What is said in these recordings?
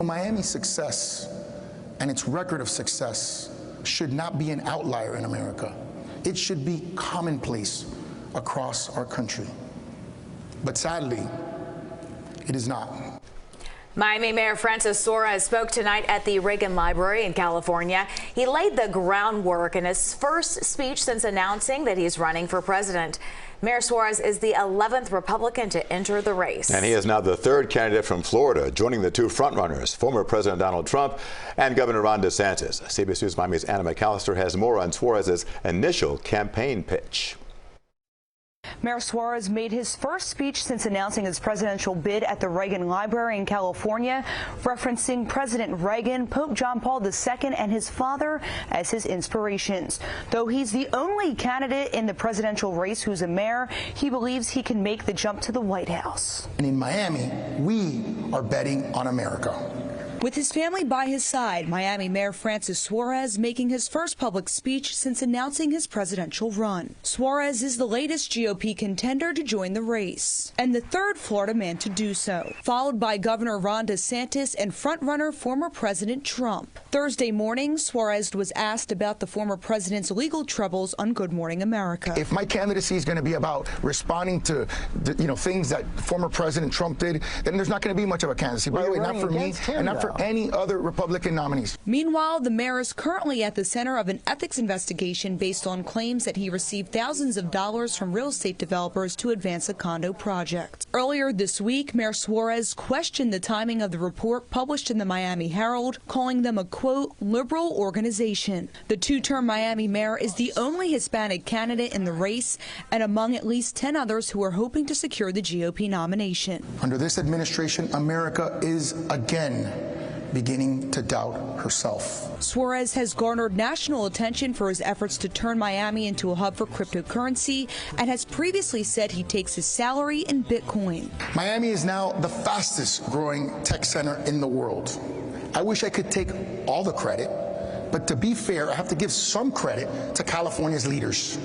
Miami's success and its record of success should not be an outlier in America. It should be commonplace across our country. But sadly, it is not. Miami Mayor Francis Suarez spoke tonight at the Reagan Library in California. He laid the groundwork in his first speech since announcing that he's running for president. Mayor Suarez is the 11th Republican to enter the race. And he is now the third candidate from Florida, joining the two frontrunners, former President Donald Trump and Governor Ron DeSantis. CBS News Miami's Anna McAllister has more on Suarez's initial campaign pitch. Mayor Suarez made his first speech since announcing his presidential bid at the Reagan Library in California, referencing President Reagan, Pope John Paul II, and his father as his inspirations. Though he's the only candidate in the presidential race who's a mayor, he believes he can make the jump to the White House. And in Miami, we are betting on America. With his family by his side, Miami Mayor Francis Suarez making his first public speech since announcing his presidential run. Suarez is the latest GOP contender to join the race, and the third Florida man to do so, followed by Governor Ron DeSantis and frontrunner former President Trump. Thursday morning, Suarez was asked about the former president's legal troubles on Good Morning America. If my candidacy is going to be about responding to things that former President Trump did, then there's not going to be much of a candidacy. By the way, not for me and not for any other Republican nominees. Meanwhile, the mayor is currently at the center of an ethics investigation based on claims that he received thousands of dollars from real estate developers to advance a condo project. Earlier this week, Mayor Suarez questioned the timing of the report published in the Miami Herald, calling them a, quote, liberal organization. The two-term Miami mayor is the only Hispanic candidate in the race and among at least 10 others who are hoping to secure the GOP nomination. Under this administration, America is again beginning to doubt herself. Suarez has garnered national attention for his efforts to turn Miami into a hub for cryptocurrency and has previously said he takes his salary in Bitcoin. Miami is now the fastest growing tech center in the world. I wish I could take all the credit, but to be fair, I have to give some credit to California's leaders.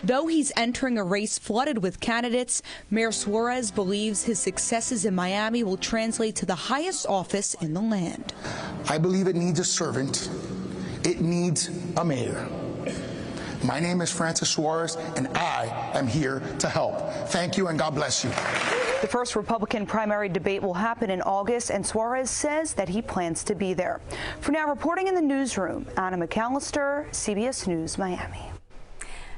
Though he's entering a race flooded with candidates, Mayor Suarez believes his successes in Miami will translate to the highest office in the land. I believe it needs a servant. It needs a mayor. My name is Francis Suarez, and I am here to help. Thank you, and God bless you. The first Republican primary debate will happen in August, and Suarez says that he plans to be there. For now, reporting in the newsroom, Anna McAllister, CBS News, Miami.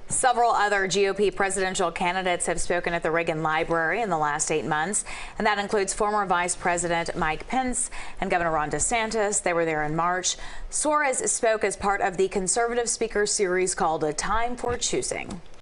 Several other GOP presidential candidates have spoken at the Reagan Library in the last 8 months, and that includes former Vice President Mike Pence and Governor Ron DeSantis. They were there in March. Suarez spoke as part of the conservative speaker series called A Time for Choosing.